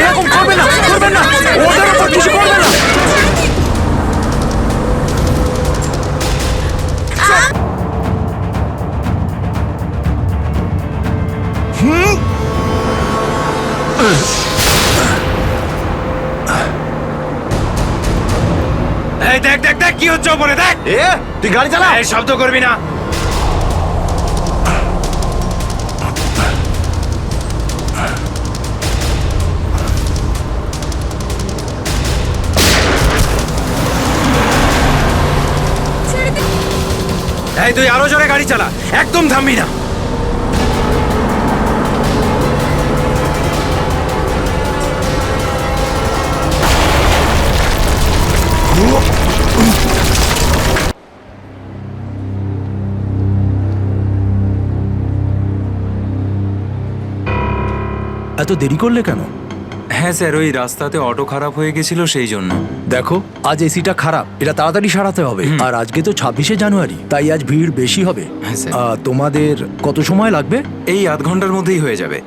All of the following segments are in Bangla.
এরকম করবেন না, করবেন না, ওদের উপর কিছু করবেন না। এই দেখ দেখ দেখ কি হচ্ছে ওপরে, দেখ। তুই গাড়ি চালা। এই শব্দ করবি না। এই তুই আরো জোরে গাড়ি চালা, একদম থামবি না। এত দেরি করলে কেন? হ্যাঁ স্যার, ওই রাস্তাতে অটো খারাপ হয়ে গেছিল সেই জন্য। দেখো, আজ এসিটা খারাপ, এটা তাড়াতাড়ি সারাতে হবে। আর আজকে তো 26শে জানুয়ারি, তাই আজ ভিড় বেশি হবে। হ্যাঁ স্যার। তোমাদের কত সময় লাগবে? এই আধ ঘন্টার মধ্যেই হয়ে যাবে।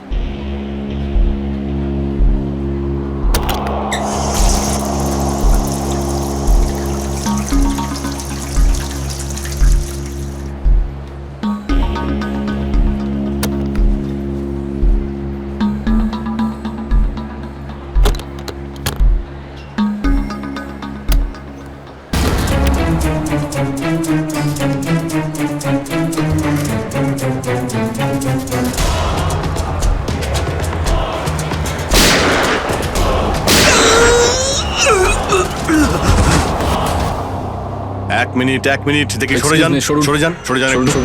এক মিনিট দেখি, সরে যান, সরে যান, সরে যান একটু।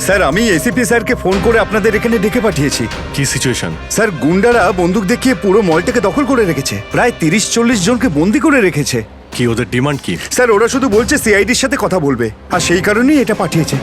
স্যার, আমি এসিপি স্যারকে ফোন করে আপনাদের এখানে ডেকে পাঠিয়েছি। কি সিচুয়েশন? স্যার, গুন্ডারা বন্দুক দেখিয়ে পুরো মলটাকে দখল করে রেখেছে, প্রায় 30-40 জনকে বন্দি করে রেখেছে। কি ওদের ডিমান্ড কি? স্যার, ওরা শুধু বলছে সিআইডির সাথে কথা বলবে, আর সেই কারণেই এটা পাঠিয়েছে।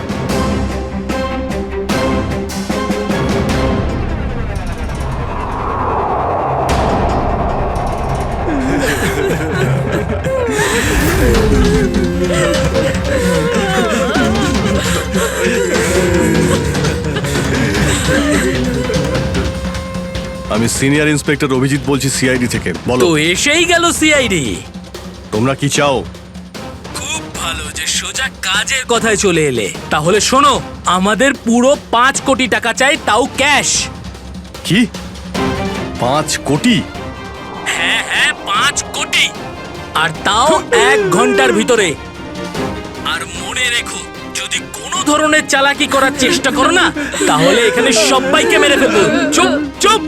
আমি সিনিয়র ইন্সপেক্টর অভিজিৎ বলছি, সিআইডি থেকে। বলো। তো এসেই গেল সিআইডি। তোমরা কি চাও? খুব ভালো যে সোজা কাজের কথায় চলে এলে। তাহলে শোনো, আমাদের পুরো 5 কোটি টাকা চাই, তাও ক্যাশ। কি 5 কোটি? হ্যাঁ হ্যাঁ, 5 কোটি, আর তাও 1 ঘন্টার ভিতরে। আর মনে রেখো, যদি কোনো ধরনের চালাকি করার চেষ্টা করো না, তাহলে এখানে সবাইকে মেরে ফেলবো। চুপ চুপ।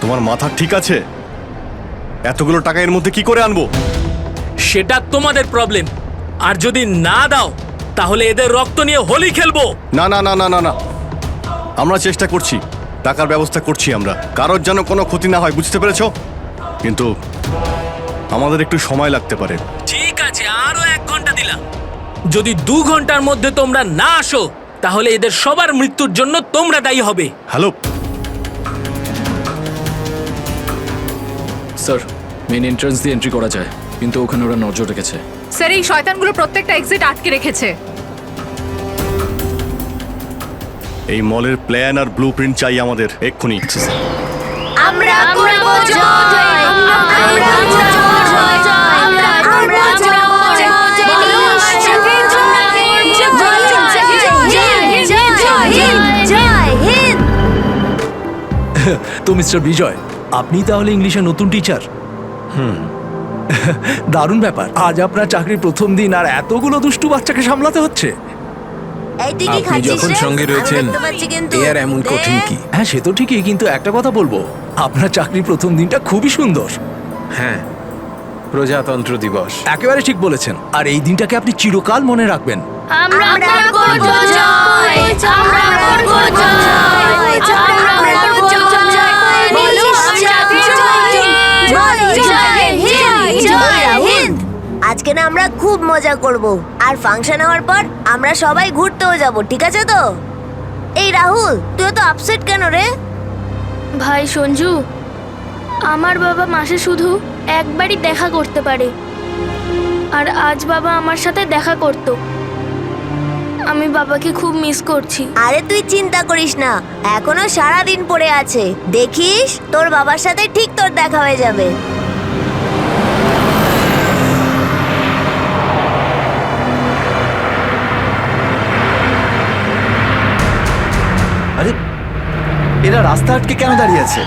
তোমার মাথা ঠিক আছে? এতগুলো টাকা এর মধ্যে কি করে আনবো? সেটা তোমাদের প্রবলেম। আর যদি না দাও, তাহলে এদের রক্ত নিয়ে হোলি খেলবো। না না না না না না, আমরা চেষ্টা করছি, টাকার ব্যবস্থা করছি আমরা, কারোর যেন কোনো ক্ষতি না হয়, বুঝতে পেরেছো? কিন্তু আমাদের একটু সময় লাগতে পারে। ঠিক আছে, আরো 1 ঘন্টা দিলাম। যদি 2 ঘন্টার মধ্যে তোমরা না আসো, তাহলে এদের সবার মৃত্যুর জন্য তোমরা দায়ী হবে। হ্যালো স্যার, মেন এন্ট্রান্স দিয়ে এন্ট্রি করা যায়, কিন্তু ওখানে ওরা নজর রেখেছে। স্যার, এই শয়তানগুলো প্রত্যেকটা এক্সিট আটকে রেখেছে। এই মলের প্ল্যান আর ব্লুপ্রিন্ট চাই আমাদের এক্ষুনি। আমরা করব জয়, আমরা করব জয়, আমরা করব জয়, বলো সাথে জয় হিন্দ। তো মিস্টার বিজয়, আপনি তাহলে ইংলিশের নতুন টিচার? দারুণ ব্যাপার, আজ আপনার চাকরির প্রথম দিন আর এতগুলো দুষ্টু বাচ্চাকে সামলাতে হচ্ছে। এই তুই কি আপনি খাচ্ছিস যখন রে? সঙ্গে আমি রয়েছেন, দেখতে পাচ্ছি কিন্তু। এ আর এমন দে। কঠিন কি? হ্যাঁ, সে তো ঠিকই, কিন্তু একটা কথা বলবো, আপনার চাকরির প্রথম দিনটা খুবই সুন্দর। হ্যাঁ, প্রজাতন্ত্র দিবস। একেবারে ঠিক বলেছেন, আর এই দিনটাকে আপনি চিরকাল মনে রাখবেন। আমরা করব জয়, আমরা করব জয়, আমরা করব জয়, বলো সাথে জয় হিন্দ, জয় হিন্দ। আজকে না আমরা খুব মজা করব, আর ফাংশন হওয়ার পর আমরা সবাই ঘুরতেও যাব, ঠিক আছে তো? এই রাহুল, তুই তো আপসেট কেন রে? ভাই সঞ্জু, আমার বাবা মাসে শুধু একবারই দেখা করতে পারে, আর আজ বাবা আমার সাথে দেখা করত। আমি বাবাকে খুব মিস করছি। আরে তুই চিন্তা করিস না, এখনো সারা দিন পড়ে আছে। দেখিস তোর বাবার সাথে ঠিক তোর দেখা হয়ে যাবে। আরে এরা রাস্তা আটকে কেন দাঁড়িয়ে আছে?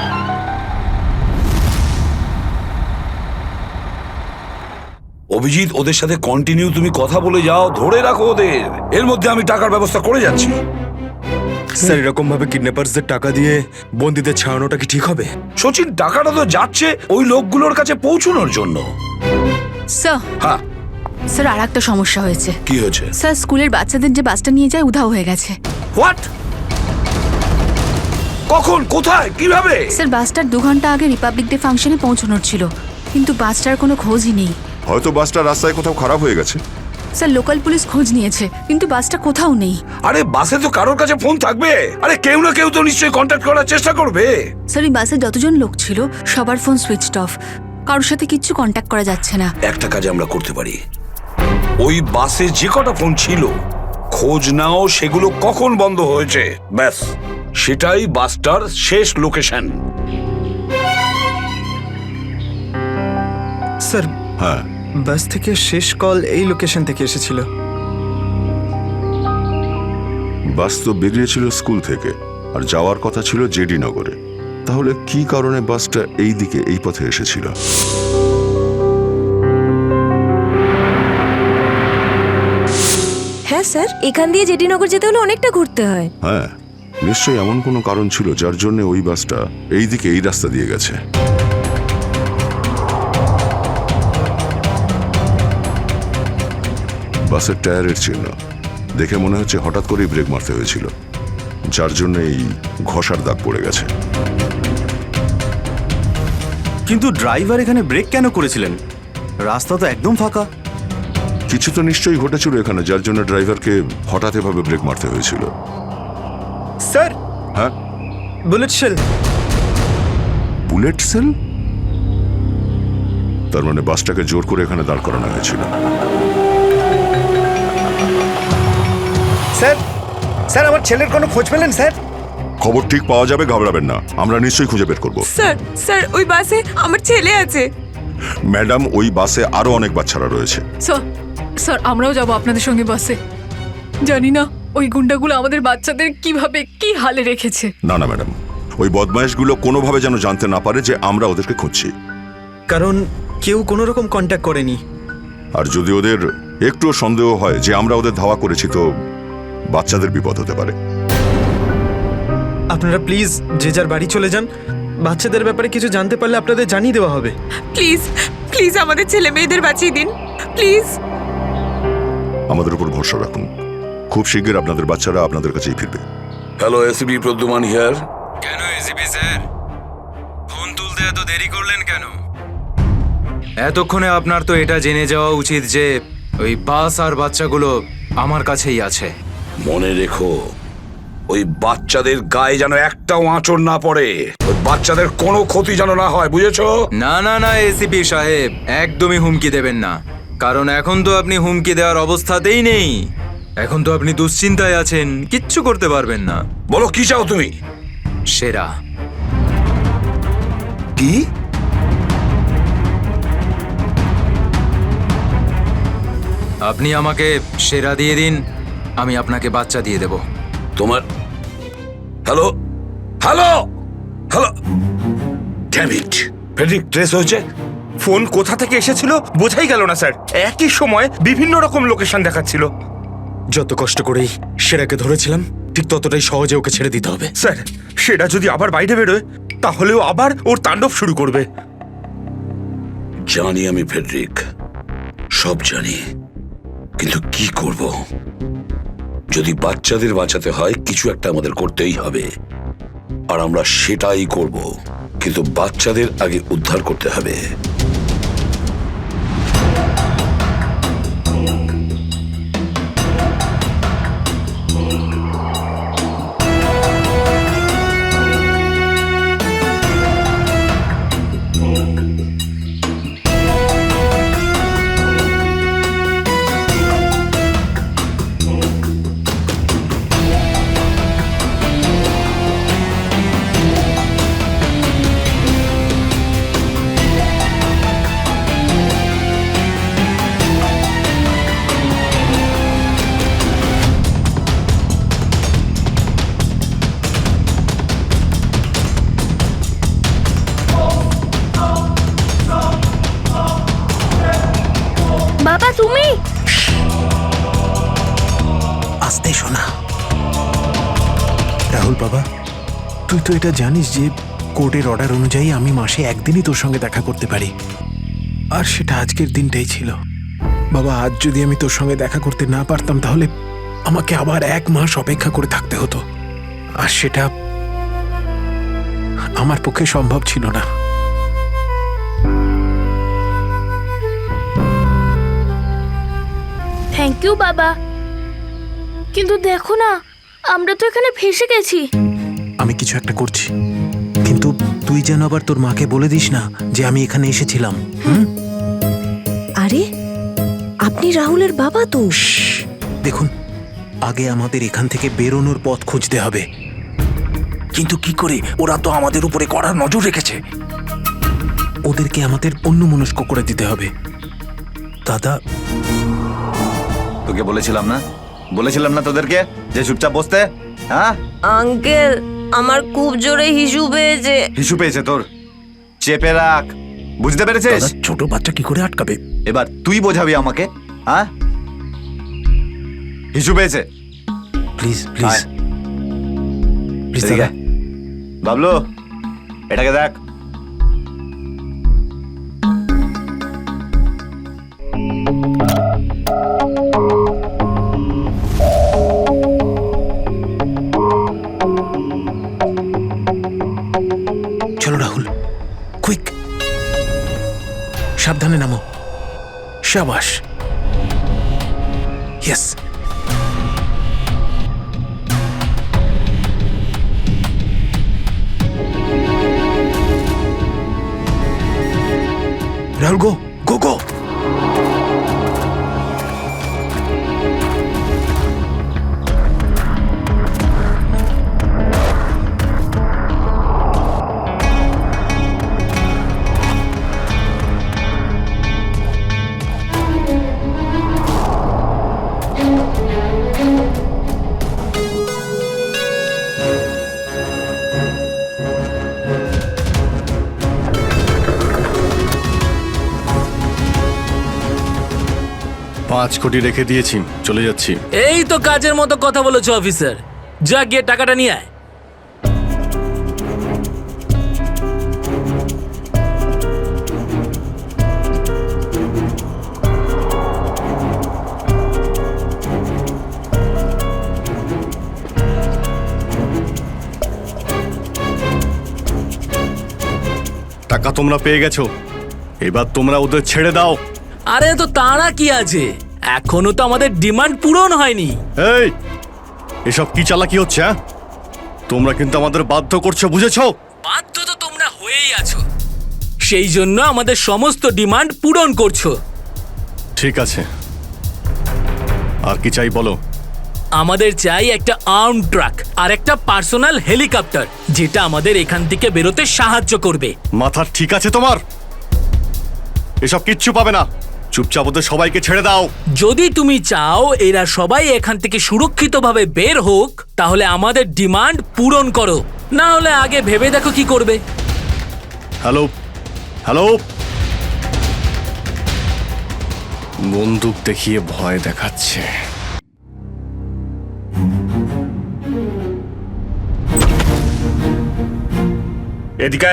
অভিজিৎ, ওদের সাথে কন্টিনিউ তুমি কথা বলে যাও, ধরে রাখো ওদের। এর মধ্যে আমি টাকার ব্যবস্থা করে যাচ্ছি। স্যার, এরকম ভাবে কিডন্যাপার্সদের টাকা দিয়ে বন্দীদের ছাড়ানোটা কি ঠিক হবে? সচিন, টাকাটা তো যাচ্ছে ওই লোকগুলোর কাছে পৌঁছানোর জন্য। স্যার হ্যাঁ, স্যার আর একটা সমস্যা হয়েছে। কি হয়েছে? স্যার স্কুলের বাচ্চাদের যে বাসটা নিয়ে যায় উধাও হয়ে গেছে। হোয়াট? কখন, কোথায়, কিভাবে? স্যার বাসটার 2 ঘন্টা আগে রিপাবলিক ডে ফাংশনে পৌঁছানোর ছিল, কিন্তু বাসটার কোনো খোঁজই নেই। হয়তো বাসটা রাস্তায় কোথাও খারাপ হয়ে গেছে। স্যার লোকাল পুলিশ খোঁজ নিয়েছে, কিন্তু বাসটা কোথাও নেই। আরে বাসে তো কারোর কাছে ফোন থাকবে। আরে কেউ না কেউ তো নিশ্চয়ই কন্ট্যাক্ট করার চেষ্টা করবে। স্যার এই বাসে যতজন লোক ছিল সবার ফোন সুইচড অফ, কারোর সাথে কিচ্ছু কন্ট্যাক্ট করা যাচ্ছে না। একটা কাজ আমরা করতে পারি, ওই বাসে যে কটা ফোন ছিল খোঁজ নাও সেগুলো কখন বন্ধ হয়েছে, ব্যাস সেটাই বাসটার শেষ লোকেশন। স্যার, হ্যাঁ, বাস থেকে শেষ কল এই লোকেশন থেকে এসেছিল। বাস তো বেরিয়েছিল স্কুল থেকে আর যাওয়ার কথা ছিল জেডি নগরে। তাহলে কি কারণে বাসটা এই দিকে এই পথে এসেছিল? হ্যাঁ স্যার, এখান দিয়ে জেডি নগর যেতে হলে অনেকটা ঘুরতে হয়। হ্যাঁ, নিশ্চয়ই এমন কোনো কারণ ছিল যার জন্য ওই বাসটা এই দিকে এই রাস্তা দিয়ে গেছে। বাসের টায়ারের চিহ্ন দেখে মনে হচ্ছে হঠাৎ করেই ব্রেক মারতে হয়েছিল, যার জন্য এই ঘষার দাগ পড়ে গেছে। কিন্তু ড্রাইভার এখানে ব্রেক কেন করেছিলেন? রাস্তা তো একদম ফাঁকা। কিছু তো নিশ্চয়ই ঘটেছিল এখানে, যার জন্য ড্রাইভারকে হঠাৎ এভাবে ব্রেক মারতে হয়েছিল। স্যার, হ্যাঁ, বুলেট শেল। Bullet sell? তার মানে বাসটাকে জোর করে এখানে দাঁড় করানো হয়েছিল। স্যার, স্যার আমার ছেলের কোনো খোঁজ পেলেন স্যার? খবর ঠিক পাওয়া যাবে, ঘাবড়াবেন না, আমরা নিশ্চয়ই খুঁজে বের করব। স্যার, স্যার ওই বাসে আমার ছেলে আছে। ম্যাডাম, ওই বাসে আরো অনেক বাচ্চারা রয়েছে। স্যার, স্যার আমরাও যাব আপনাদের সঙ্গে বাসে। জানি না ওই গুন্ডাগুলো আমাদের বাচ্চাদের কিভাবে কি হালে রেখেছে। না না ম্যাডাম, ওই বদমাইশগুলো কোনোভাবে যেন জানতে না পারে যে আমরা ওদেরকে খুঁজছি। কারণ কেউ কোনো রকম কন্ট্যাক্ট করেনি। আর যদি ওদের একটুও সন্দেহ হয় যে আমরা ওদের ধাওয়া করেছি, তো বাচ্চাদের বিপদ হতে পারে। আপনারা প্লিজ যে যার বাড়ি চলে যান। বাচ্চাদের ব্যাপারে কিছু জানতে পারলে আপনাদের জানিয়ে দেওয়া হবে। প্লিজ প্লিজ আমাদের ছেলে মেয়েদের বাঁচিয়ে দিন প্লিজ। আমাদের উপর ভরসা রাখুন, খুব শীঘ্র আপনাদের বাচ্চারা আপনাদের কাছেই ফিরবে। Hello, ACP Pradyuman here. কেন এসিপি স্যার, ফোন তুলতে এত দেরি করলেন কেন? এতক্ষণে আপনার তো এটা জেনে যাওয়া উচিত যে ওই বাস আর বাচ্চাগুলো আমার কাছেই আছে। মনে রেখো, ওই বাচ্চাদের গায়ে যেন একটাও আঁচড় না পড়ে, ওই বাচ্চাদের কোনো ক্ষতি যেন না হয়, বুঝেছো? না না না এসিপি সাহেব, একদমই হুমকি দেবেন না, কারণ এখন তো আপনি হুমকি দেওয়ার অবস্থাতেই নেই। এখন তো আপনি দুশ্চিন্তায় আছেন, কিচ্ছু করতে পারবেন না। বলো কি চাও তুমি? সেরা। কি? আপনি আমাকে সেরা দিয়ে দিন, আমি আপনাকে বাচ্চা দিয়ে দেব। তোমার hello hello hello, damn it, Friedrich trace হয়েছে। ফোন কোথা থেকে এসেছিল বোঝাই গেল না স্যার। একই সময় বিভিন্ন রকম লোকেশন দেখাচ্ছিল। যত কষ্ট করেই সেরাকে ধরেছিলাম, ঠিক ততটাই সহজে ওকে ছেড়ে দিতে হবে। স্যার, সেটা যদি আবার বাইরে বেরোয় তাহলেও আবার ওর তাণ্ডব শুরু করবে। জানি আমি ফেডরিক, সব জানি, কিন্তু কি করব? যদি বাচ্চাদের বাঁচাতে হয় কিছু একটা আমাদের করতেই হবে, আর আমরা সেটাই করব, কিন্তু বাচ্চাদের আগে উদ্ধার করতে হবে। তুই তো এটা জানিস যে কোর্টের অর্ডার অনুযায়ী আমি মাসে একদিনই তোর সঙ্গে দেখা করতে পারি, আর সেটা আজকের দিনটাই ছিল। বাবা, আজ যদি আমি তোর সঙ্গে দেখা করতে না পারতাম তাহলে আমাকে আবার 1 মাস অপেক্ষা করে থাকতে হতো, আর সেটা আমার পক্ষে সম্ভব ছিল না। থ্যাংক ইউ বাবা, কিন্তু দেখো না, আমরা তো এখানে ফেসে গেছি। আমি কিছু একটা করছি, কিন্তু তুই যেন আবার তোর মাকে বলে দিস না যে আমি এখানে এসেছিলাম। আরে আপনি রাহুলের বাবা তো? দেখুন, আগে আমাদের এখান থেকে বেরোনোর পথ খুঁজতে হবে। কিন্তু কি করে? ওরা তো আমাদের উপরে কড়া নজর রেখেছে। ওদেরকে আমাদের অন্যমনস্ক করে দিতে হবে। দাদা, তোকে বলেছিলাম না তোদেরকে যে চুপচাপ বসতে? হ্যাঁ আঙ্কেল, আমার খুব জোরে হিসু পেয়েছে। হিসু পেয়েছে তোর? চেপে রাখ, বুঝতে পেরেছিস? ছোট বাচ্চা কি করে আটকাবে? এবার তুই বোঝাবি আমাকে। হ্যাঁ, হিসু পেয়েছে। প্লিজ প্লিজ প্লিজ দাদা। বাবলু, এটাকে দেখ। চলো রাহুল, কুইক, সাবধানে নামো। শাবাশ, ইয়েস। রাহুল, গো গো গো। $5 কোটি রেখে দিয়েছি, চলে যাচ্ছি। এই তো কাজের মতো কথা বলেছো অফিসার, যা গিয়ে টাকাটা নিয়ে আয়। টাকা তোমরা পেয়ে গেছো, এবার তোমরা ওদের ছেড়ে দাও। আরে তো তারা কি আছে, এখনো তো আমাদের ডিমান্ড পূরণ হয়নি। এই, এসব কি চালাকি হচ্ছে? হ্যাঁ, তোমরা কিন্তু আমাদের বাধ্য করছো, বুঝেছো? বাধ্য তো তোমরা হয়েই আছো, সেই জন্য আমাদের সমস্ত ডিমান্ড পূরণ করছো। ঠিক আছে, আর কি চাই বলো? আমাদের চাই একটা আর্ম ট্রাক আর একটা পার্সোনাল হেলিকপ্টার, যেটা আমাদের এখান থেকে বেরোতে সাহায্য করবে। মাথা ঠিক আছে তোমার? এসব কিচ্ছু পাবে না, চুপচাপ ওদের সবাইকে ছেড়ে দাও। যদি তুমি চাও এরা সবাই এখান থেকে সুরক্ষিতভাবে বের হোক, তাহলে আমাদের ডিমান্ড পূরণ করো, না হলে আগে ভেবে দেখো কি করবে। হ্যালো হ্যালো, বন্দুক দেখিয়ে ভয় দেখাচ্ছে। এদিকে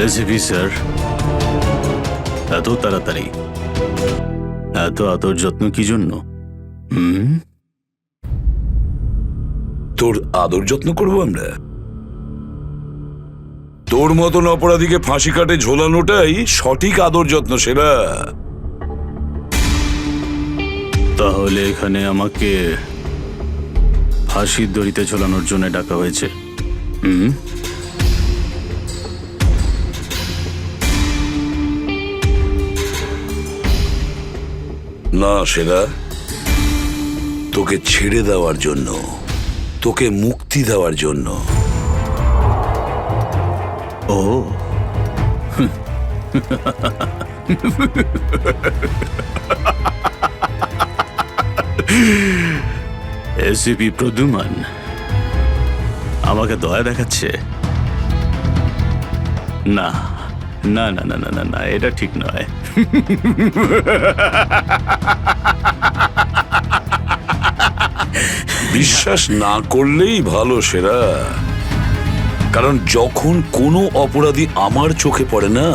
এসিপি স্যার, এত তাড়াতাড়ি, এত আদর যত্ন কি জন্য? তোর আদর যত্ন করবো আমরা? তোর মতন অপরাধীকে ফাঁসি কাটে ঝোলানোটাই সঠিক আদর যত্ন, সেরা। তাহলে এখানে আমাকে ফাঁসির দড়িতে ঝোলানোর জন্য ডাকা হয়েছে? না সেরা, তোকে ছেড়ে দেওয়ার জন্য, তোকে মুক্তি দেওয়ার জন্য। ও এসিপি প্রদ্যুমান আমাকে দয়া দেখাচ্ছে? না না না না না না না, এটা ঠিক নয়। বিশ্বাস না করলেই ভালো সেরা, কারণ যখন কোনো অপরাধী আমার চোখে পড়ে না,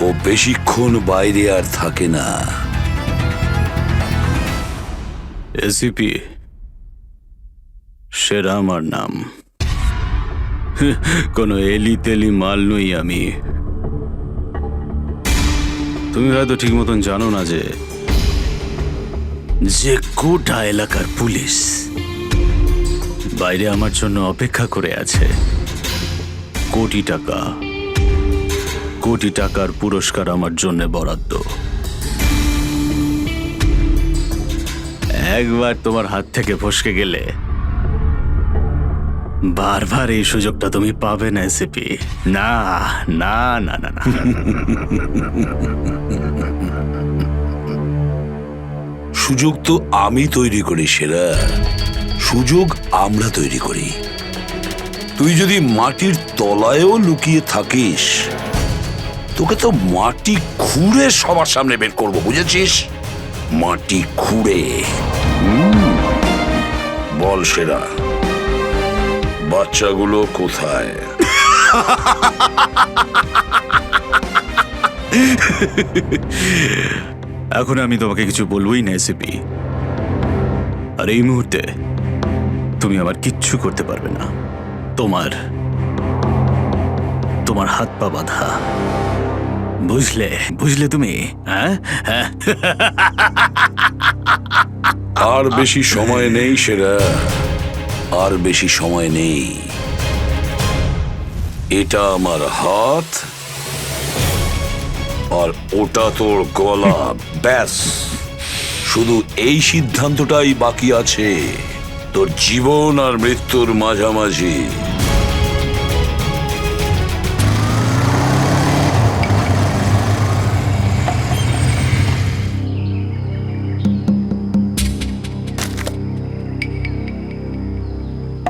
ও বেশিক্ষণ বাইরে আর থাকে না। এসিপি সেরা আমার নাম, কোনো এলি তেলি মাল নই আমি। তুমি হয়তো ঠিক মতন জানো না যে গোটা এলাকার পুলিশ বাইরে আমার জন্য অপেক্ষা করে আছে। কোটি টাকার পুরস্কার আমার জন্য বরাদ্দ। একবার তোমার হাত থেকে ফসকে গেলে বারবার এই সুযোগটা তুমি পাবে না এসিপি। না না না না না। সুযোগ তো আমি তৈরি করি সেরা, সুযোগ আমরা তৈরি করি। তুই যদি মাটির তলায়ও লুকিয়ে থাকিস, তোকে তো মাটি খুঁড়ে সবার সামনে বের করবো, বুঝেছিস? মাটি খুঁড়ে। বল সেরা, বাচ্চাগুলো কোথায়? এখন আমি তোমাকে কিছু বলবোই না এসিপি, আর এই মুহূর্তে তুমি আমার কিচ্ছু করতে পারবে না। তোমার হাত পা বাঁধা, বুঝলে তুমি? হ্যাঁ, আর বেশি সময় নেই সেরা, আর বেশি সময় নেই। এটা আমার হাত, আর ওটা তোর গলা। ব্যাস, শুধু এই সিদ্ধান্তটাই বাকি আছে, তোর জীবন আর মৃত্যুর মাঝামাঝি।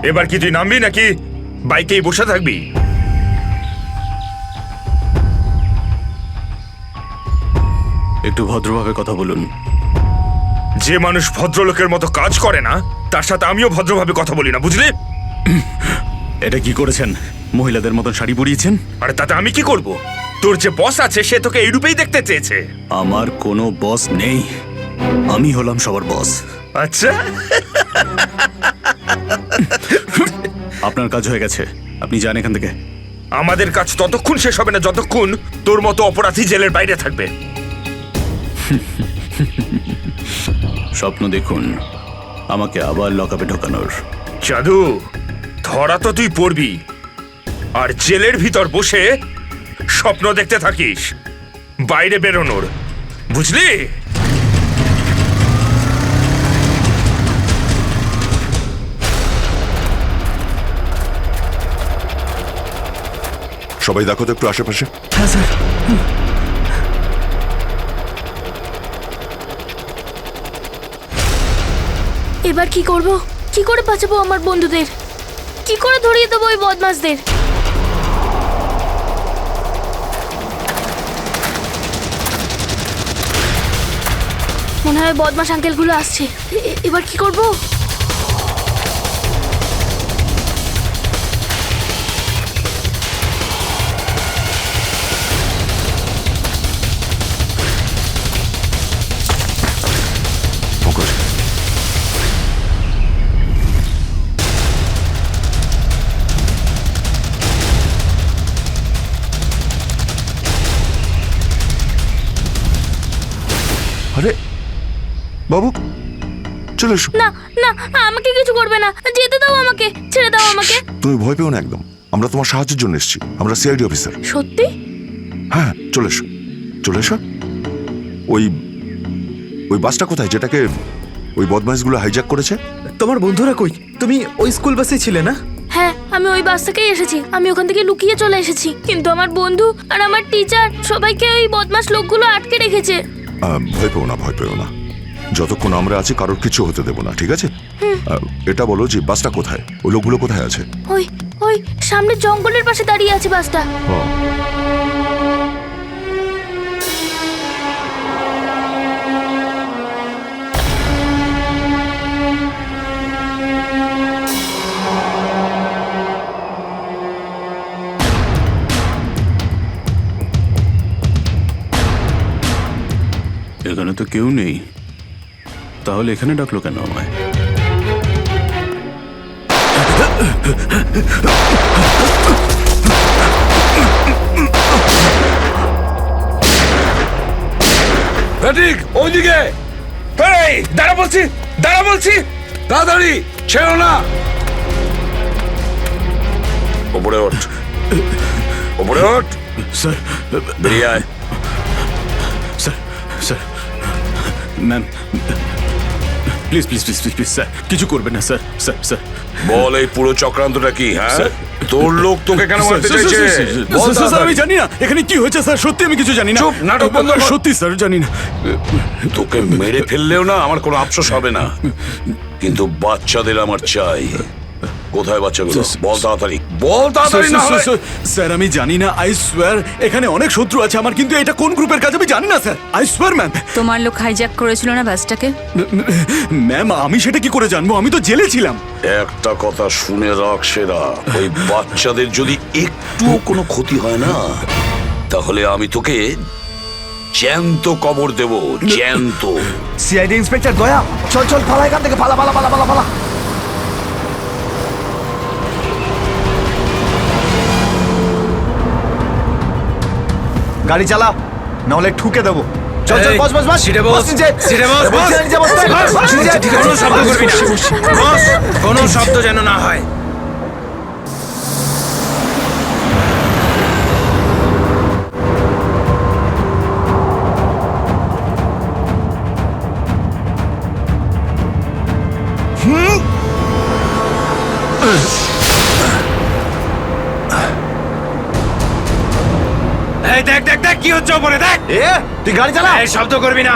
এবার কি তুই নামবি নাকি বাইকেই বসে থাকবি? একটু ভদ্রভাবে কথা বলুন। যে মানুষ ভদ্রলোকের মতো কাজ করে না, তার সাথে আমিও ভদ্রভাবে কথা বলি না, বুঝলি? এটা কি করেছেন? মহিলাদের মতন শাড়ি পরিয়েছেন? আরে তাতে আমি কি করব? তোর যে বস আছে সে তোকে এই রূপেই দেখতে চেয়েছে। আমার কোনো বস নেই, আমি হলাম সবার বস। আচ্ছা, আপনার কাজ হয়ে গেছে, আপনি যান এখান থেকে। আমাদের কাজ ততক্ষণ শেষ হবে না যতক্ষণ তোর মতো অপরাধী জেলের বাইরে থাকবে। স্বপ্ন দেখুন আমাকে আবার লকআপে ঢোকানোর। জাদু, ধরা তো তুই পড়বি, আর জেলের ভিতর বসে স্বপ্ন দেখতে থাকিস বাইরে বেরোনোর, বুঝলি? সবাই দেখো তো একটু আশেপাশে। হ্যাঁ স্যার। এবার কি করব? কি করে বাঁচাবো আমার বন্ধুদের? কি করে ধরিয়ে দেবো ওই বদমাশদের? মনে হয় বদমাশ আঙ্কেলগুলো আসছে। এবার কি করব? আরে বাবু, চলে এসো। না না, আমাকে কিছু করবে না, যেতে দাও আমাকে, ছেড়ে দাও আমাকে। তুমি ভয় পেও না একদম, আমরা তোমার সাহায্যের জন্য এসেছি, আমরা সিআইডি অফিসার। সত্যি? হ্যাঁ, চলে এসো, চলে এসো। ওই ওই বাসটা কোথায় যেটাকে ওই বদমাইশগুলো হাইজ্যাক করেছে? তোমার বন্ধুরা কই? তুমি ওই স্কুল বাসে ছিলে না? হ্যাঁ, আমি ওই বাস থেকেই এসেছি। আমি ওখান থেকে লুকিয়ে চলে এসেছি, কিন্তু আমার বন্ধু আর আমার টিচার সবাইকে ওই বদমাশ লোকগুলো আটকে রেখেছে। ভয় পেও না, ভয় পেও না। যতক্ষণ আমরা আছি কারোর কিছু হতে দেবো না, ঠিক আছে? এটা বলো যে বাসটা কোথায়, ওই লোকগুলো কোথায় আছে? ওই ওই সামনে জঙ্গলের পাশে দাঁড়িয়ে আছে বাসটা। এখানে তো কেউ নেই, তাহলে এখানে ডাকলো কেন আমায়? ঠিক ওইদিকে। এই দাঁড়া বলছি, দাঁড়া বলছি, তাড়াতাড়ি ছেড়ো না। ওপরে ওঠ, ওপরে ওঠ। স্যার বেরিয়ে আয়। Sir sir ma'am please please please please please sir কিছু করবেন না স্যার। স্যার স্যার বল এই পুরো চক্রান্তটা কি? হ্যাঁ, তোর লোক তোকে কেন মারতে চাইছে? বল স্যার আমি জানি না এখানে কি হয়েছে স্যার, সত্যি আমি কিছু জানি না। চুপ, নাটক বন্ধ কর। সত্যি স্যার জানি না। তোকে মেরে ফেললেও না আমার কোনো আফসোস হবে না, কিন্তু বাচ্চাদের আমার চাই। কোথায় বাচ্চাগুলো? বল তাড়াতাড়ি, বল তাড়াতাড়ি। না স্যার আমি জানি না, আই সোয়ার এখানে অনেক শত্রু আছে আমার, কিন্তু এটা কোন গ্রুপের কাজ আমি জানি না স্যার, আই সোয়ার ম্যাম। তোমার লোক হাইজ্যাক করেছিল না বাসটাকে? ম্যাম আমি সেটা কি করে জানবো, আমি তো জেলে ছিলাম। একটা কথা শুনে রাখ সেরা, ওই বাচ্চাদের যদি একটুও কোনো ক্ষতি হয় না, তাহলে আমি তোকে জ্যান্ত কবর দেব, জ্যান্ত। সিআইডি ইন্সপেক্টর দয়া, চল চল পালা এখান থেকে, পালা পালা পালা পালা পালা। গাড়ি চালা, নাহলে ঠুকে দেবো। চল চল, বস বস বস। সিটে বস, নিচে। সিটে বস, বস। নিচে বস, নিচে। কোনো শব্দ করবি না, বস। কোনো শব্দ যেন না হয়। এই দেখ দেখ দেখ কি হচ্ছে ওপরে, দেখ। তুই গাড়ি চালা। এই শব্দ করবি না।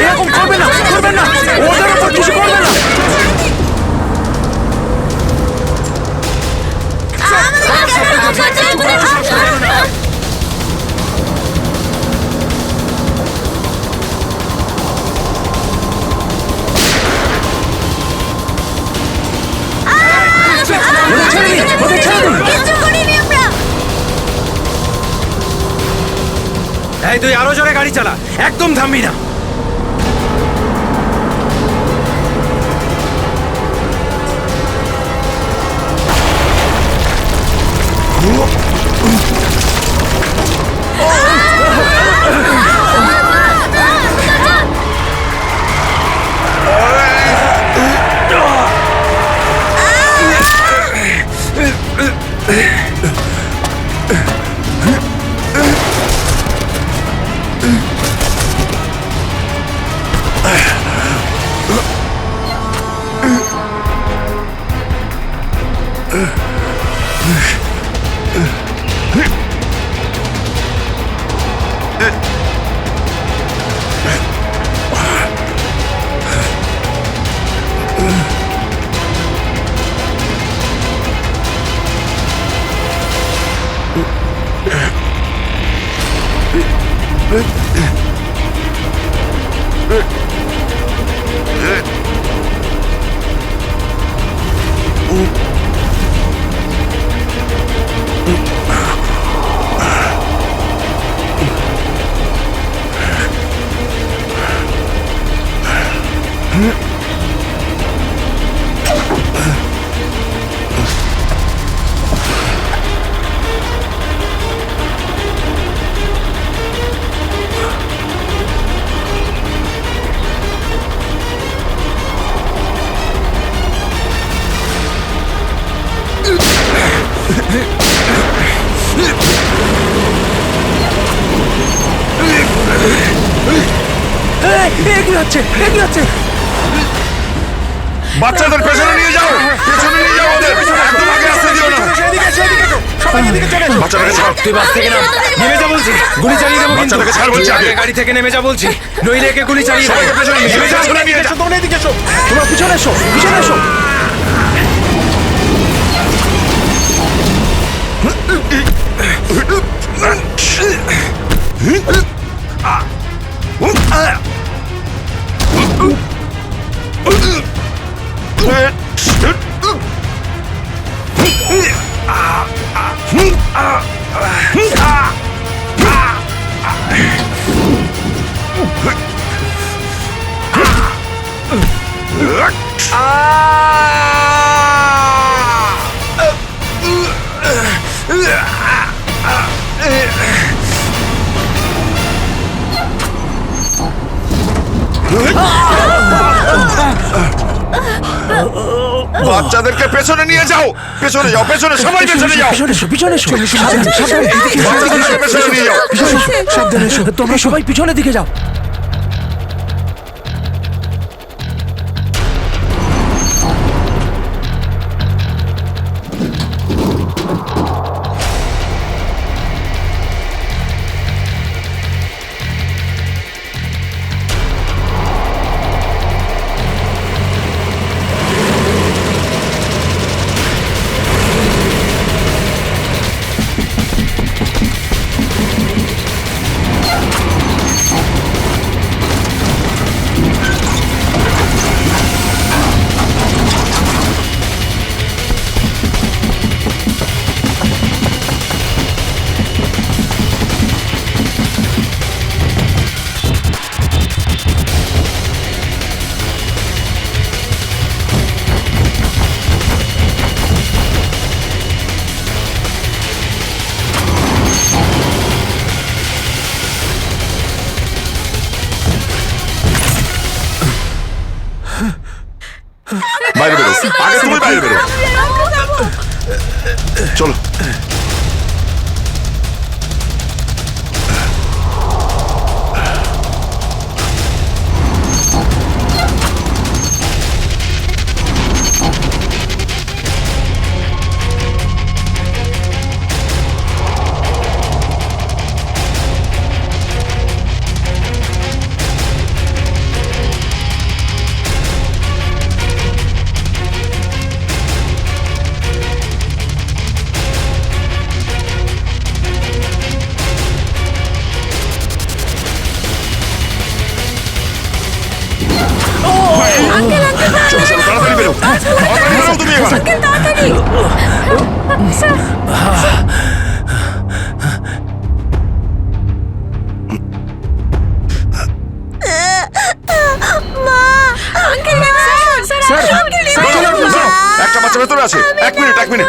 এরকম করবে না, করবে না, ওদের উপর কিছু করবে না। এই তুই আরো জোরে গাড়ি চালা, একদম থামবি না। কি হচ্ছে বাচ্চাদের পেছনে নিয়ে যাও, পেছনে নিয়ে যাও ওদের, একদম আগে আসতে দিও না। বাচ্চাটাকে ছাড়। তুই বাস থেকে নাম, নেমে যা বলছি, গুলি চালিয়ে দেবো কিন্তু। বাচ্চাটাকে ছাড় বলছি আগে। গাড়ি থেকে নেমে যা বলছি, নইলে একে গুলি চালিয়ে দেবো। সবাইকে পেছনে নিয়ে যাও, পেছনে নিয়ে যাও। তোমরা এদিকে এসো, তোমরা পিছনে এসো, পিছনে এসো। বাচ্চাদেরকে পেছনে নিয়ে যাও, পেছনে যাও, পেছনে, সবাই পেছনে যাও। পিছনে এসো বাচ্চাদেরকে পেছনে নিয়ে যাও। সাবধানে এসো, তোমরা সবাই পিছনের দিকে যাও। বাইরে বেরো, আগে তুমি বাইরে বেরো। চলো। চলো, চলো, তাড়াতাড়ি বেরো, তাড়াতাড়ি বেরো তুমি এবার। একটা বাচ্চা ভেতরে আছে, এক মিনিট, এক মিনিট।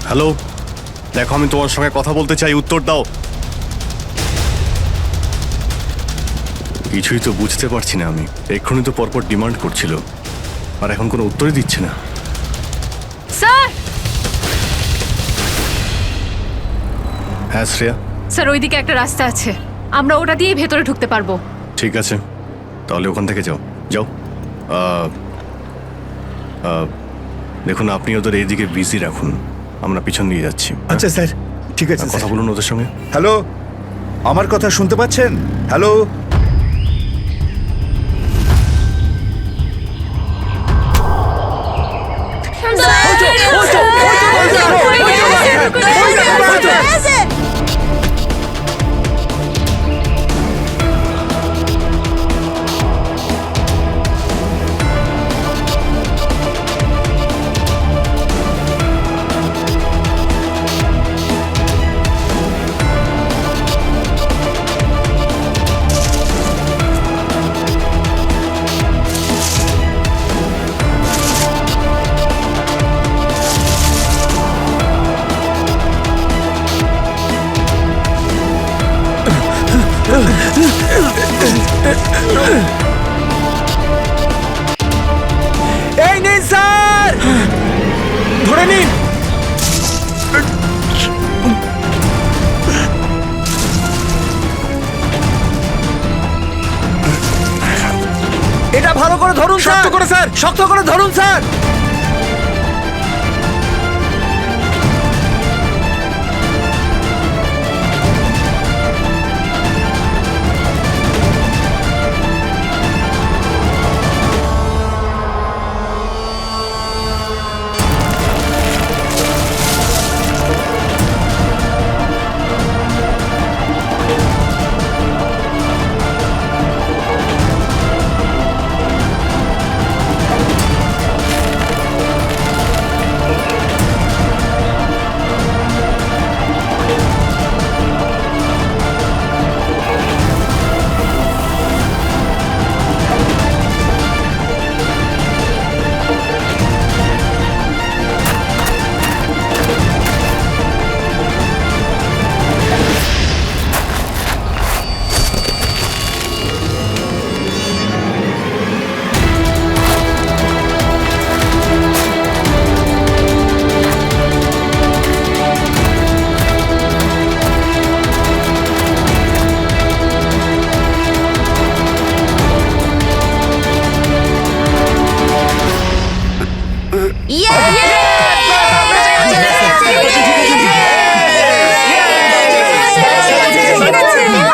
হ্যালো, দেখো আমি তোমার সঙ্গে কথা বলতে চাই, উত্তর দাও। কিছুই তো বুঝতে পারছি না আমি। এক্ষুনি তো পরপর ডিমান্ড করছিল, আর এখন কোনো উত্তরই দিচ্ছে না। স্যার, হ্যাঁ শ্রেয়া। স্যার ওইদিকে একটা রাস্তা আছে, আমরা ওটা দিয়েই ভেতরে ঢুকতে পারবো। ঠিক আছে, তাহলে ওখান থেকে যাও যাও। দেখুন আপনি ওদের এইদিকে বিজি রাখুন, আমরা পিছন দিয়ে যাচ্ছি। আচ্ছা স্যার, ঠিক আছে। কথা বলুন ওদের সঙ্গে। হ্যালো, আমার কথা শুনতে পাচ্ছেন? হ্যালো, এই নিন স্যার, ধরে নিন। এটা ভালো করে ধরুন, শক্ত করে স্যার, শক্ত করে ধরুন স্যার।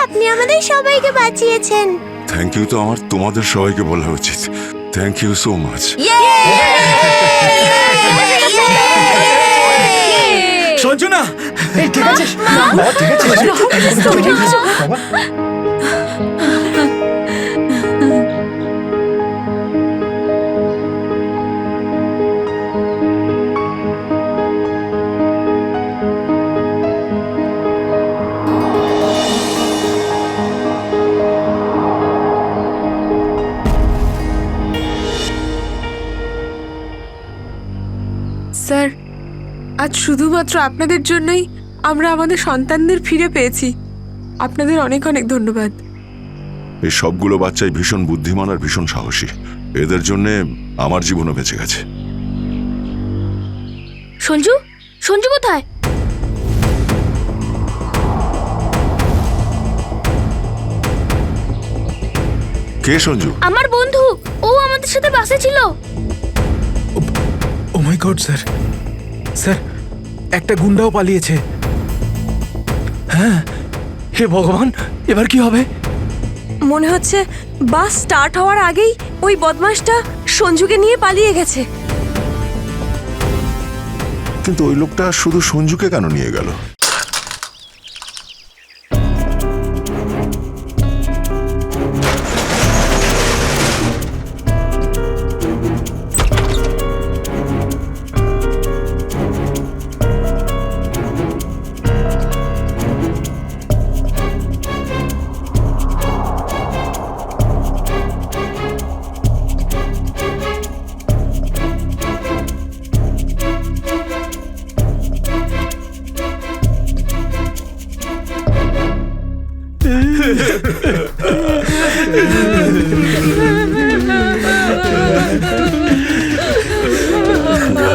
আপনি আমাদের সবাইকে বাঁচিয়েছেন। থ্যাংক ইউ তো আমার তোমাদের সবাইকে বলা উচিত। Thank you so much. Sanjana, ঠিক আছে, ঠিক আছে। স্যার, আজ শুধুমাত্র আপনাদের জন্যই আমরা আমাদের সন্তানদের ফিরে পেয়েছি। আপনাদের অনেক অনেক ধন্যবাদ। এই সবগুলো বাচ্চাই ভীষণ বুদ্ধিমান আর ভীষণ সাহসী। এদের জন্যে আমার জীবনও বেঁচে গেছে। সঞ্জু, সঞ্জু কোথায়? কে সঞ্জু? আমার বন্ধু, ও আমাদের সাথে বাসে ছিল। ও মাই গড স্যার, স্যার একটা গুন্ডাও পালিয়েছে। হ্যাঁ, হে ভগবান, এবার কি হবে? মনে হচ্ছে বাস স্টার্ট হওয়ার আগেই ওই বদমাশটা সঞ্জুকে নিয়ে পালিয়ে গেছে। কিন্তু ওই লোকটা শুধু সঞ্জুকে কেন নিয়ে গেল?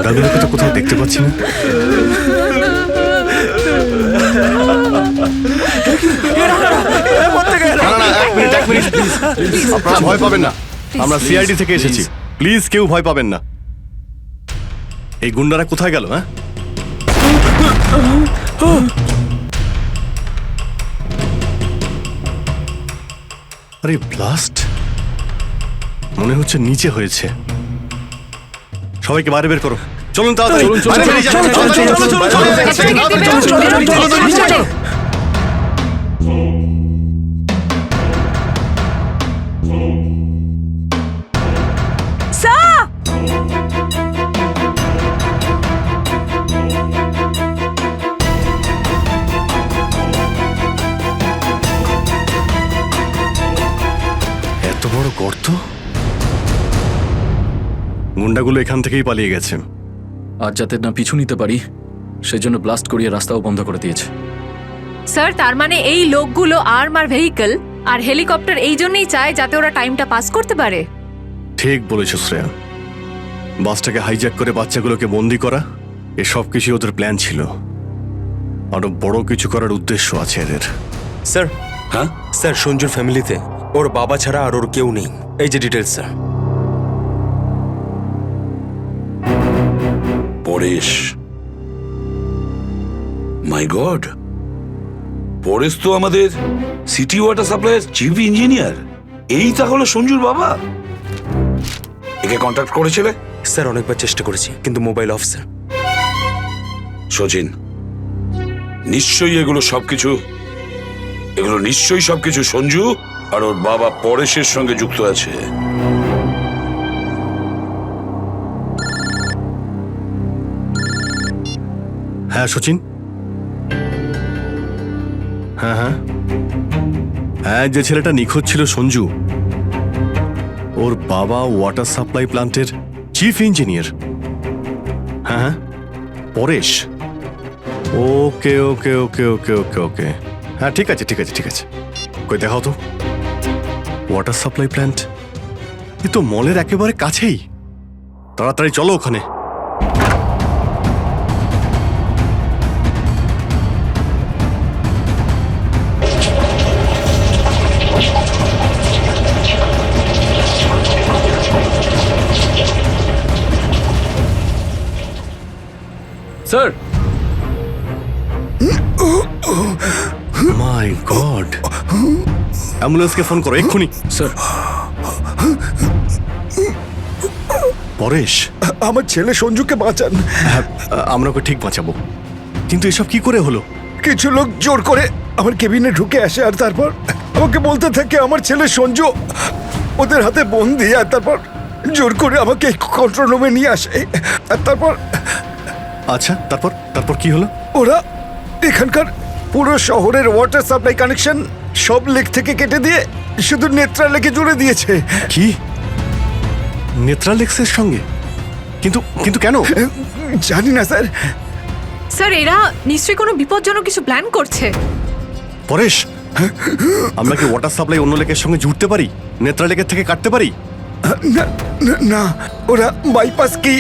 দাদুকে তো কোথাও দেখতে পাচ্ছি না। এক মিনিট, প্লিজ। আপনারা ভয় পাবেন না, আমরা সিআইডি থেকে এসেছি। প্লিজ কেউ ভয় পাবেন না। এই গুন্ডারা কোথায় গেল? হ্যাঁ, আরে ব্লাস্ট মনে হচ্ছে নিচে হয়েছে। সবাইকে বাইরে বের করো, চলুন তাড়াতাড়ি। এত বড় গর্ত! গুন্ডাগুলো এখান থেকেই পালিয়ে গেছে। আর যাতে না পিছু নিতে পারি সেই জন্য ব্লাস্ট করিয়ে রাস্তাও বন্ধ করে দিয়েছে। স্যার, তার মানে এই লোকগুলো আর্মার ভেহিকল আর হেলিকপ্টার এই জন্যই চায় যাতে ওরা টাইমটা পাস করতে পারে। ঠিক বলেছ শ্রেয়া, বাসটাকে হাইজ্যাক করে বাচ্চাগুলোকে বন্দি করা, এসব কিছু ওদের প্ল্যান ছিল। আরো বড় কিছু করার উদ্দেশ্য আছে এদের। স্যার, হ্যাঁ স্যার, সঞ্জুর ফ্যামিলিতে ওর বাবা ছাড়া আর ওর কেউ নেই। এই যে ডিটেলস স্যার। পরেশ, মাই গড, পরেশ তো আমাদের সিটি ওয়াটার সাপ্লাইয়ের চিফ ইঞ্জিনিয়ার। এই তাহলে সঞ্জুর বাবা। একে কন্ট্যাক্ট করেছিলে? স্যার, অনেকবার চেষ্টা করেছি কিন্তু মোবাইল অফ স্যার। সচিন, নিশ্চয়ই এগুলো সবকিছু সঞ্জু আর ওর বাবা পরেশের সঙ্গে যুক্ত আছে। হ্যাঁ সচিন, হ্যাঁ হ্যাঁ হ্যাঁ, যে ছেলেটা নিখোঁজ ছিল সঞ্জু, ওর বাবা ওয়াটার সাপ্লাই প্ল্যান্টের চিফ ইঞ্জিনিয়ার। হ্যাঁ হ্যাঁ, পরেশ। ওকে ওকে ওকে ওকে ওকে ওকে, হ্যাঁ ঠিক আছে ঠিক আছে ঠিক আছে। কই দেখাও তো ওয়াটার সাপ্লাই প্ল্যান্ট। এ তো মলের একেবারে কাছেই। তাড়াতাড়ি চলো ওখানে। স্যার, মাই গড, অ্যাম্বুলেন্সকে ফোন করো এক্ষুনি। স্যার, পরেশ, আমার ছেলে সঞ্জুকে বাঁচান। হ্যাঁ, আমরা ওকে ঠিক বাঁচাবো, কিন্তু এসব কি করে হলো? কিছু লোক জোর করে আমার কেবিনে ঢুকে আসে আর তারপর আমাকে বলতে থাকে আমার ছেলে সঞ্জু ওদের হাতে বন্দি। আর তারপর জোর করে আমাকে কন্ট্রোল রুমে নিয়ে আসে। আর তারপর আচ্ছা, তারপর তারপর কি হলো? ওরা এখানকার পুরো শহরের ওয়াটার সাপ্লাই কানেকশন সব লেক থেকে কেটে দিয়ে শুধু নেত্রা লেকে জুড়ে দিয়েছে। কি? নেত্রালেক্সের সঙ্গে? কিন্তু কিন্তু কেন? জানি না স্যার। স্যার, এরা নিশ্চয়ই কোনো বিপজ্জনক কিছু প্ল্যান করছে। পরেশ, আমরা কি ওয়াটার সাপ্লাই অন্য লেকের সঙ্গে জুড়তে পারি? নেত্রা লেকের থেকে কাটতে পারি? না, ওরা বাইপাস কি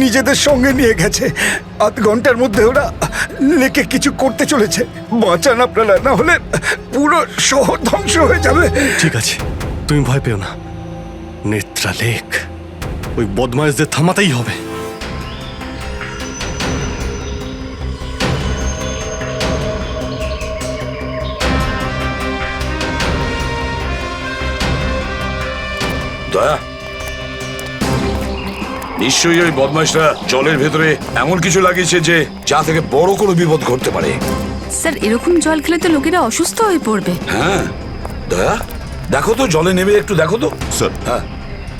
নিজেদের সঙ্গে নিয়ে গেছে। আধ ঘন্টার মধ্যে ওরা লেকে কিছু করতে চলেছে। বাঁচান আপনারা, না হলে পুরো শহর ধ্বংস হয়ে যাবে। ঠিক আছে, তুমি ভয় পেও না। নেত্রা লেক, ওই বদমাইশদের থামাতেই হবে। দয়া, নিশ্চয়ই ওই বদমাইশরা জলের ভেতরে এমন কিছু লাগিয়েছে যে যা থেকে বড় কোনো বিপদ ঘটতে পারে। স্যার, এরকম জল খেলে তো লোকেরা অসুস্থ হয়ে পড়বে। হ্যাঁ দয়া, দেখো তো জলে নেমে একটু দেখো তো। স্যার। হ্যাঁ,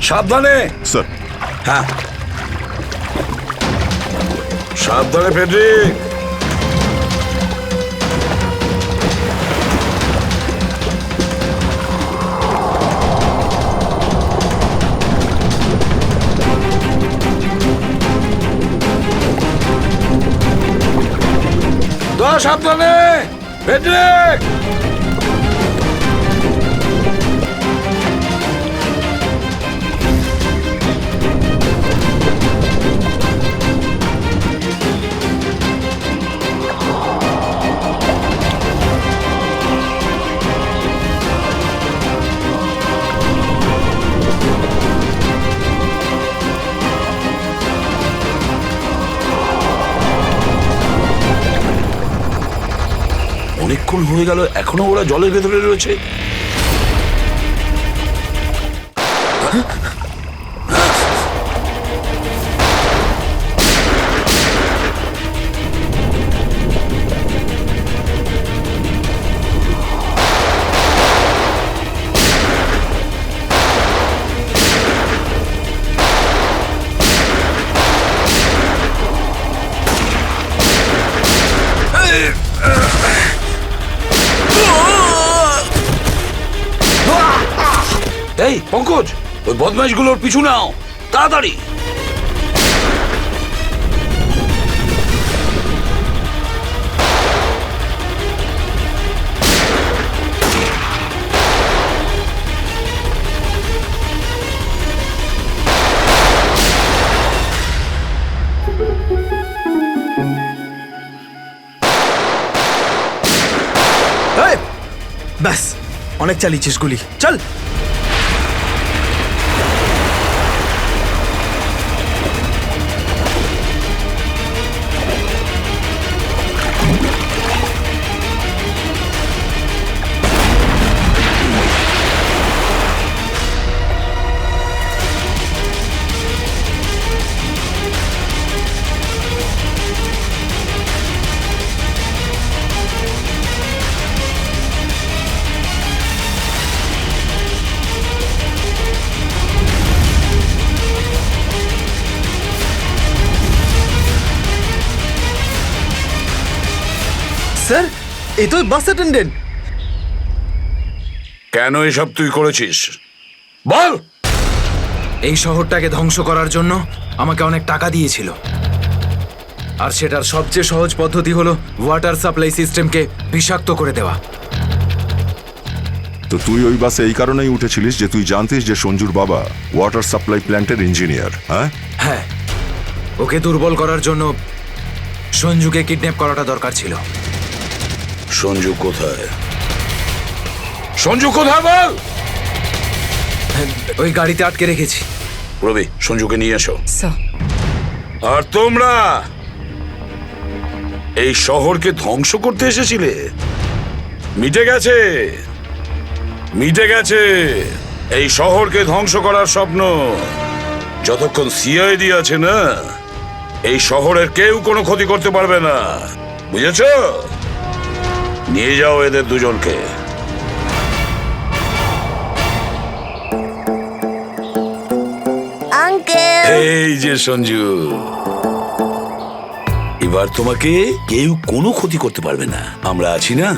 সাবধানে স্যার। হ্যাঁ, সাবধানে ফেডরিক। দয়া, সাবধানে ফেডরিক। অনেকক্ষণ হয়ে গেল, এখনো ওরা জলের ভেতরে রয়েছে। এই পঙ্কজ, ওই বদমাইশগুলোর পিছু নাও তাড়াতাড়ি। ব্যাস, অনেক চালিয়েছিস গুলি, চল। স্যার, এই তো বাস অ্যাটেন্ডেন্ট। কেন এসব তুই করেছিস বল? এই শহরটাকে ধ্বংস করার জন্য আমাকে অনেক টাকা দিয়েছিল, আর সেটার সবচেয়ে সহজ পদ্ধতি হলো ওয়াটার সাপ্লাই সিস্টেমকে বিষাক্ত করে দেওয়া। তো তুই ওই বাসে এই কারণেই উঠেছিলিস যে তুই জানতিস যে সঞ্জুর বাবা ওয়াটার সাপ্লাই প্ল্যান্টের ইঞ্জিনিয়ার? হ্যাঁ হ্যাঁ, ওকে দুর্বল করার জন্য সঞ্জুকে কিডন্যাপ করাটা দরকার ছিল। সঞ্জু কোথায়? সঞ্জু কোথায় বল? ওই গাড়িতে আটকে রেখেছি। রবি, সঞ্জুকে নিয়ে এসো। আর তোমরা এই শহরকে ধ্বংস করতে এসেছিলে? মিটে গেছে, মিটে গেছে এই শহরকে ধ্বংস করার স্বপ্ন। যতক্ষণ সিআইডি আছে না, এই শহরের কেউ কোনো ক্ষতি করতে পারবে না, বুঝেছো? নিয়ে যাও এদের দুজনকে। আঙ্কেল, এই যে সঞ্জু, এবার তোমাকে কেউ কোনো ক্ষতি করতে পারবে না, আমরা আছি না?